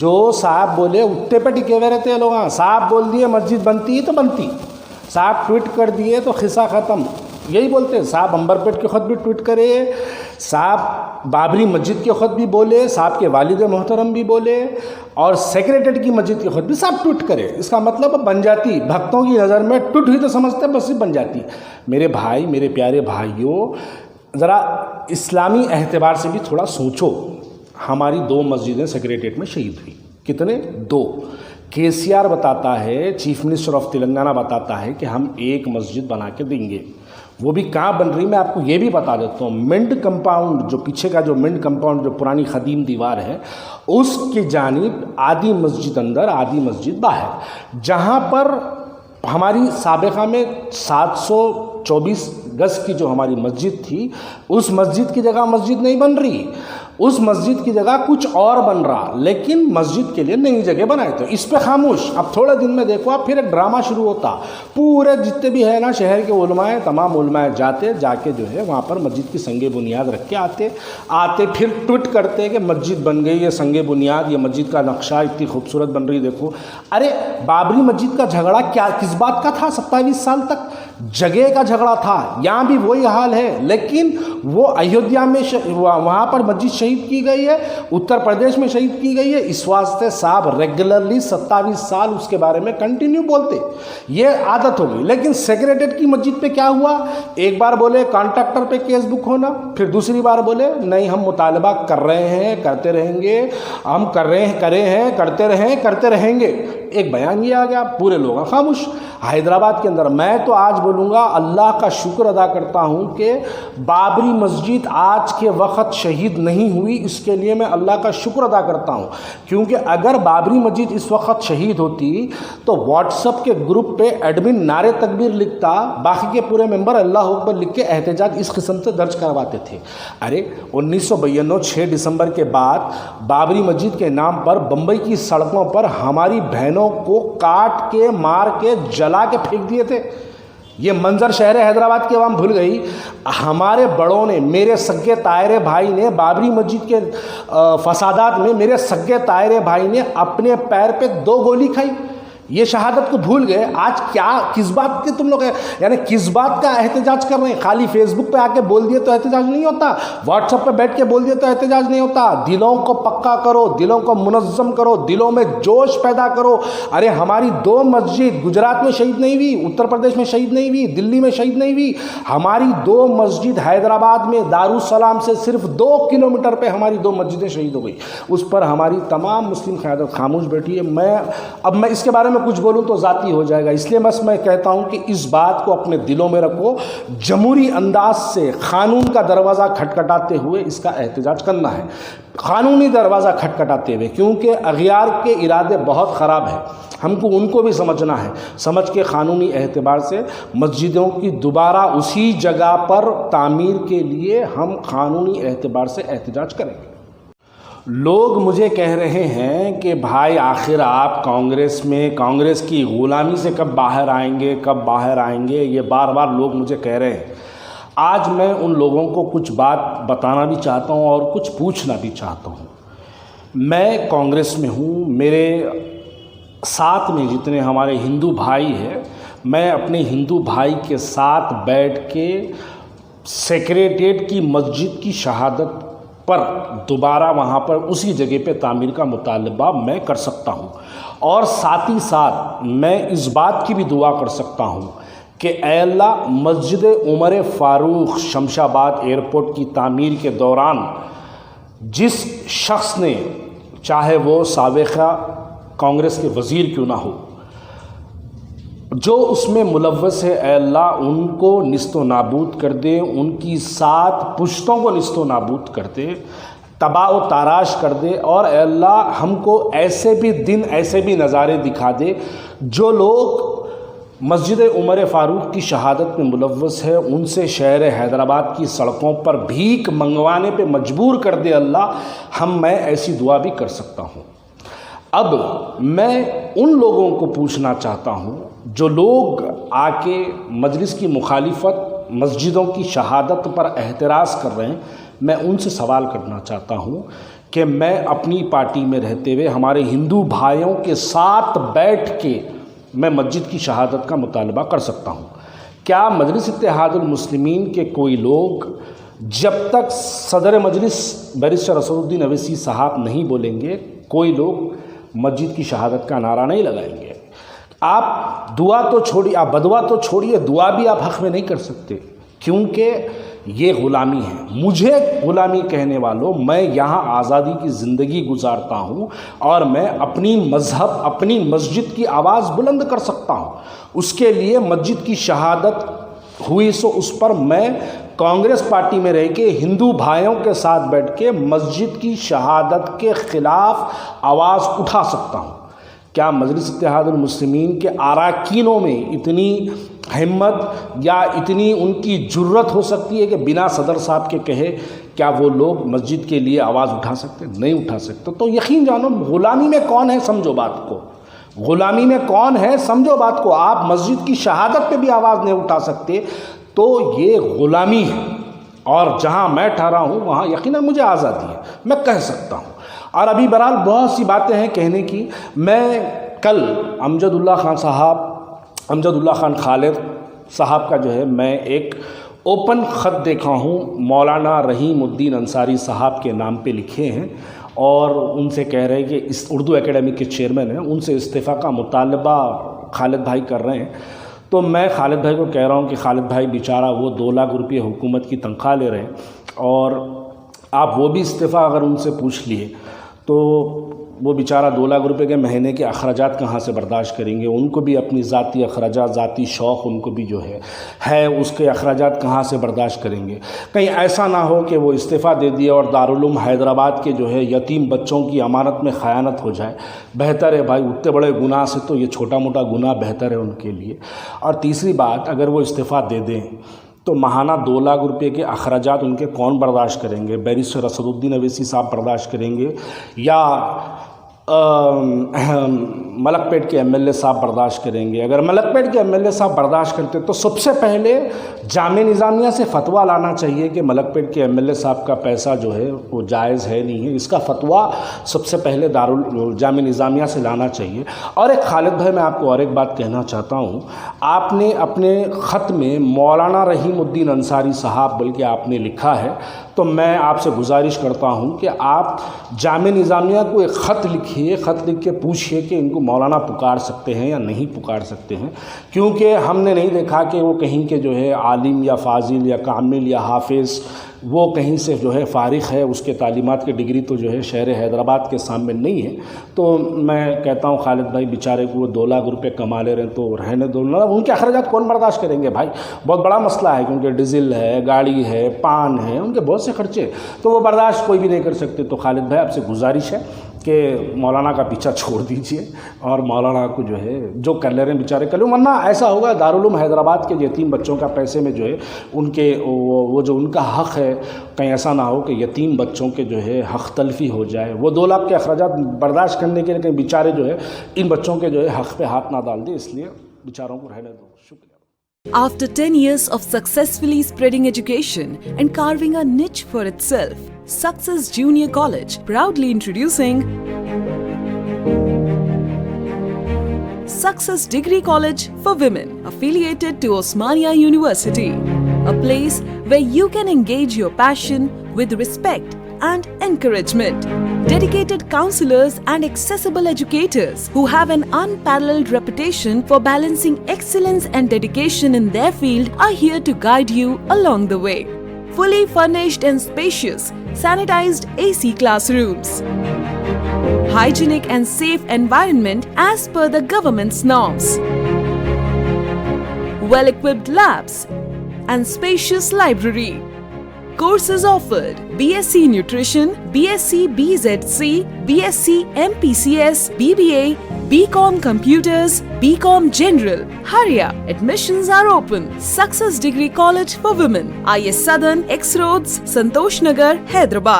جو صاحب بولے اٹھتے پہ ٹکے ہوئے رہتے ہیں لوگ. صاحب بول دیے مسجد بنتی ہے تو بنتی, صاحب ٹویٹ کر دیے تو قصہ ختم. یہی بولتے ہیں. صاحب امبرپیٹ کے خود بھی ٹویٹ کرے, صاحب بابری مسجد کے خود بھی بولے, صاحب کے والد محترم بھی بولے, اور سیکریٹریٹ کی مسجد کے خود بھی صاحب ٹویٹ کرے. اس کا مطلب بن جاتی, بھکتوں کی نظر میں ٹوٹ ہوئی تو سمجھتے بس بن جاتی. میرے بھائی, میرے پیارے بھائیوں, ذرا اسلامی اعتبار سے بھی تھوڑا سوچو. ہماری 2 مسجدیں سیکریٹریٹ میں شہید ہوئی. کتنے؟ 2. کے سی آر بتاتا ہے, چیف منسٹر آف تلنگانہ بتاتا ہے کہ ہم 1 مسجد بنا کے دیں گے. وہ بھی کہاں بن رہی, میں آپ کو یہ بھی بتا دیتا ہوں. منڈ کمپاؤنڈ, جو پیچھے کا جو منڈ کمپاؤنڈ جو پرانی قدیم دیوار ہے, اس کی جانب آدھی مسجد اندر آدھی مسجد باہر. جہاں پر ہماری سابقہ میں 724 گز کی جو ہماری مسجد تھی, اس مسجد کی جگہ مسجد نہیں بن رہی, اس مسجد کی جگہ کچھ اور بن رہا, لیکن مسجد کے لیے نئی جگہ بنائے تھے. اس پہ خاموش. اب تھوڑے دن میں دیکھو آپ, پھر ایک ڈرامہ شروع ہوتا. پورے جتنے بھی ہے نا شہر کے علماء, تمام علماء جا کے جو ہے وہاں پر مسجد کی سنگ بنیاد رکھ کے آتے پھر ٹویٹ کرتے کہ مسجد بن گئی, یہ سنگ بنیاد, یہ مسجد کا نقشہ اتنی خوبصورت بن رہی دیکھو. ارے بابری مسجد کا جھگڑا کس بات کا تھا؟ 27 سال تک جگہ کا جھگڑا تھا. یہاں بھی وہی حال ہے, لیکن وہ ایودھیا میں وہاں پر مسجد شہید کی گئی ہے, اتر پردیش میں شہید کی گئی ہے. اس واسطے صاحب ریگولرلی 27 سال اس کے بارے میں کنٹینیو بولتے, یہ عادت ہو گئی. لیکن سیکریٹریٹ کی مسجد پہ کیا ہوا؟ ایک بار بولے کانٹریکٹر پہ کیس بک ہونا, پھر دوسری بار بولے نہیں ہم مطالبہ کر رہے ہیں, کرتے رہیں گے, ہم کرے ہیں کرتے رہیں گے. ایک بیان یہ آ گیا, پورے لوگ خاموش. حیدرآباد کے اندر میں تو آج بولوں گا اللہ کا شکر ادا کرتا ہوں کہ بابری مسجد آج کے وقت شہید نہیں ہوئی. اس کے لیے میں اللہ کا شکر ادا کرتا ہوں, کیونکہ اگر بابری مسجد اس وقت شہید ہوتی تو واٹس ایپ کے گروپ پہ ایڈمن نعرے تکبیر لکھتا, باقی کے پورے ممبر اللہ اکبر لکھ کے احتجاج اس قسم سے درج کرواتے تھے. ارے 1992 6 دسمبر کے بعد بابری مسجد کے نام پر بمبئی کی سڑکوں پر ہماری بہنوں کو کاٹ کے, مار کے, جلا کے پھینک دیے تھے. یہ منظر شہر حیدرآباد کی عوام بھول گئی. ہمارے بڑوں نے, میرے سگے تائرے بھائی نے, بابری مسجد کے فسادات میں میرے سگے تائرے بھائی نے اپنے پیر پہ 2 گولی کھائی. یہ شہادت کو بھول گئے. آج کیا کس بات کے تم لوگ یعنی کس بات کا احتجاج کر رہے ہیں؟ خالی فیس بک پہ آ کے بول دیے تو احتجاج نہیں ہوتا, واٹس ایپ پہ بیٹھ کے بول دیے تو احتجاج نہیں ہوتا. دلوں کو پکا کرو, دلوں کو منظم کرو, دلوں میں جوش پیدا کرو. ارے ہماری 2 مسجد گجرات میں شہید نہیں ہوئی, اتر پردیش میں شہید نہیں ہوئی, دلی میں شہید نہیں ہوئی. ہماری 2 مسجد حیدرآباد میں دارالسلام سے صرف 2 کلومیٹر پہ ہماری 2 مسجدیں شہید ہو گئی. اس پر ہماری تمام مسلم قیادت خاموش بیٹھی ہے. میں اس کے بارے میں کچھ بولوں تو ذاتی ہو جائے گا, اس لیے بس میں کہتا ہوں کہ اس بات کو اپنے دلوں میں رکھو. جمہوری انداز سے قانون کا دروازہ کھٹکھٹاتے ہوئے اس کا احتجاج کرنا ہے, قانونی دروازہ کھٹکھٹاتے ہوئے, کیونکہ اغیار کے ارادے بہت خراب ہیں. ہم کو ان کو بھی سمجھنا ہے, سمجھ کے قانونی اعتبار سے مسجدوں کی دوبارہ اسی جگہ پر تعمیر کے لیے ہم قانونی اعتبار سے احتجاج کریں گے. لوگ مجھے کہہ رہے ہیں کہ بھائی آخر آپ کانگریس کی غلامی سے کب باہر آئیں گے, یہ بار بار لوگ مجھے کہہ رہے ہیں. آج میں ان لوگوں کو کچھ بات بتانا بھی چاہتا ہوں اور کچھ پوچھنا بھی چاہتا ہوں. میں کانگریس میں ہوں, میرے ساتھ میں جتنے ہمارے ہندو بھائی ہیں, میں اپنے ہندو بھائی کے ساتھ بیٹھ کے سیکریٹریٹ کی مسجد کی شہادت پر دوبارہ وہاں پر اسی جگہ پہ تعمیر کا مطالبہ میں کر سکتا ہوں. اور ساتھ ہی ساتھ میں اس بات کی بھی دعا کر سکتا ہوں کہ اے اللہ مسجد عمر فاروق شمشاباد ایئرپورٹ کی تعمیر کے دوران جس شخص نے, چاہے وہ سابقہ کانگریس کے وزیر کیوں نہ ہو, جو اس میں ملوث ہے, اے اللہ ان کو نیست و نابود کر دے, ان کی 7 پشتوں کو نیست و نابود کر دے, تباہ و تاراش کر دے. اور اے اللہ ہم کو ایسے بھی دن, ایسے بھی نظارے دکھا دے جو لوگ مسجد عمر فاروق کی شہادت میں ملوث ہے ان سے شہر حیدرآباد کی سڑکوں پر بھیک منگوانے پہ مجبور کر دے. اللہ میں ایسی دعا بھی کر سکتا ہوں. اب میں ان لوگوں کو پوچھنا چاہتا ہوں جو لوگ آ کے مجلس کی مخالفت, مسجدوں کی شہادت پر اعتراض کر رہے ہیں, میں ان سے سوال کرنا چاہتا ہوں کہ میں اپنی پارٹی میں رہتے ہوئے ہمارے ہندو بھائیوں کے ساتھ بیٹھ کے میں مسجد کی شہادت کا مطالبہ کر سکتا ہوں؟ کیا مجلس اتحاد المسلمین کے کوئی لوگ جب تک صدر مجلس بیرسٹر اسدالدین اویسی صاحب نہیں بولیں گے کوئی لوگ مسجد کی شہادت کا نعرہ نہیں لگائیں گے؟ آپ دعا تو چھوڑیے، آپ بدعا تو چھوڑیے، دعا بھی آپ حق میں نہیں کر سکتے، کیونکہ یہ غلامی ہے۔ مجھے غلامی کہنے والوں، میں یہاں آزادی کی زندگی گزارتا ہوں اور میں اپنی مذہب، اپنی مسجد کی آواز بلند کر سکتا ہوں۔ اس کے لیے مسجد کی شہادت ہوئی سو اس پر میں کانگریس پارٹی میں رہ کے ہندو بھائیوں کے ساتھ بیٹھ کے مسجد کی شہادت کے خلاف آواز اٹھا سکتا ہوں۔ کیا مجلس اتحاد المسلمین کے اراکینوں میں اتنی ہمت یا اتنی ان کی جرت ہو سکتی ہے کہ بنا صدر صاحب کے کہے کیا وہ لوگ مسجد کے لیے آواز اٹھا سکتے؟ نہیں اٹھا سکتے۔ تو یقین جانو غلامی میں کون ہے، سمجھو بات کو، غلامی میں کون ہے سمجھو بات کو۔ آپ مسجد کی شہادت پہ بھی آواز نہیں اٹھا سکتے تو یہ غلامی ہے، اور جہاں میں ٹھہرا ہوں وہاں یقیناً مجھے آزادی ہے، میں کہہ سکتا ہوں۔ اور ابھی بہرحال بہت سی باتیں ہیں کہنے کی۔ میں کل امجد اللہ خان خالد صاحب کا جو ہے میں ایک اوپن خط دیکھا ہوں، مولانا رحیم الدین انصاری صاحب کے نام پہ لکھے ہیں، اور ان سے کہہ رہے ہیں کہ اس اردو اکیڈمی کے چیئرمین ہیں، ان سے استعفیٰ کا مطالبہ خالد بھائی کر رہے ہیں۔ تو میں خالد بھائی کو کہہ رہا ہوں کہ خالد بھائی بیچارہ وہ 2 لاکھ روپے حکومت کی تنخواہ لے رہے ہیں، اور آپ وہ بھی استعفیٰ اگر ان سے پوچھ لیے تو وہ بیچارہ 2 لاکھ روپے کے مہینے کے اخراجات کہاں سے برداشت کریں گے؟ ان کو بھی اپنی ذاتی اخراجات، ذاتی شوق ان کو بھی جو ہے اس کے اخراجات کہاں سے برداشت کریں گے؟ کہیں ایسا نہ ہو کہ وہ استعفیٰ دے دیے اور دارالعلوم حیدرآباد کے جو ہے یتیم بچوں کی امانت میں خیانت ہو جائے۔ بہتر ہے بھائی، اتنے بڑے گناہ سے تو یہ چھوٹا موٹا گناہ بہتر ہے ان کے لیے۔ اور تیسری بات، اگر وہ استعفیٰ دے دیں تو ماہانہ 2 لاکھ روپے کے اخراجات ان کے کون برداشت کریں گے؟ بیرسٹر اسدالدین اویسی صاحب برداشت کریں گے یا ملک پیٹ کے ایم ایل اے صاحب برداشت کریں گے؟ اگر ملک پیٹ کے ایم ایل اے صاحب برداشت کرتے تو سب سے پہلے جامعہ نظامیہ سے فتویٰ لانا چاہیے کہ ملک پیٹ کے ایم ایل اے صاحب کا پیسہ جو ہے وہ جائز ہے نہیں ہے، اس کا فتویٰ سب سے پہلے جامعہ نظامیہ سے لانا چاہیے۔ اور ایک خالد بھائی، میں آپ کو اور ایک بات کہنا چاہتا ہوں، آپ نے اپنے خط میں مولانا رحیم الدین انصاری صاحب بلکہ آپ نے لکھا ہے، تو میں آپ سے گزارش کرتا ہوں کہ آپ جامعہ نظامیہ کو ایک خط لکھیے، خط لکھ کے پوچھیے کہ ان کو مولانا پکار سکتے ہیں یا نہیں پکار سکتے ہیں، کیونکہ ہم نے نہیں دیکھا کہ وہ کہیں کے جو ہے عالم یا فاضل یا کامل یا حافظ وہ کہیں سے جو ہے فارغ ہے، اس کے تعلیمات کی ڈگری تو جو ہے شہر حیدرآباد کے سامنے نہیں ہے۔ تو میں کہتا ہوں خالد بھائی بیچارے کو وہ 2 لاکھ روپے کما لے رہے ہیں تو رہنے دو، ان کے اخراجات کون برداشت کریں گے بھائی؟ بہت بڑا مسئلہ ہے، کیونکہ ڈیزل ہے، گاڑی ہے، پان ہے، ان کے بہت سے خرچے، تو وہ برداشت کوئی بھی نہیں کر سکتے۔ تو خالد بھائی آپ سے گزارش ہے کہ مولانا کا پیچھا چھوڑ دیجئے اور مولانا کو جو ہے جو کر لے رہے ہیں بیچارے کر لیں، ورنہ ایسا ہوگا دارالعلوم حیدرآباد کے یتیم بچوں کا پیسے میں جو ہے ان کے وہ جو ان کا حق ہے، کہیں ایسا نہ ہو کہ یتیم بچوں کے جو ہے حق تلفی ہو جائے۔ وہ 2 لاکھ کے اخراجات برداشت کرنے کے لیے کہیں بیچارے جو ہے ان بچوں کے جو ہے حق پہ ہاتھ نہ ڈال دیں، اس لیے بیچاروں کو رہنے دو۔ شکریہ۔ After 10 years of successfully spreading education and carving a niche for itself, Success Junior College proudly introducing Success Degree College for Women, affiliated to Osmania University, a place where you can engage your passion with respect and encouragement. Dedicated counselors and accessible educators who have an unparalleled reputation for balancing excellence and dedication in their field are here to guide you along the way. Fully furnished and spacious, sanitized AC classrooms. Hygienic and safe environment as per the government's norms. Well-equipped labs and spacious library. Courses offered: BSc Nutrition, BSc BZC, BSc MPCS, BBA, BCom Computers, BCom General. Hurry up! Admissions are open. Success Degree College for Women, IS Southern, X Roads, Santosh Nagar, Hyderabad.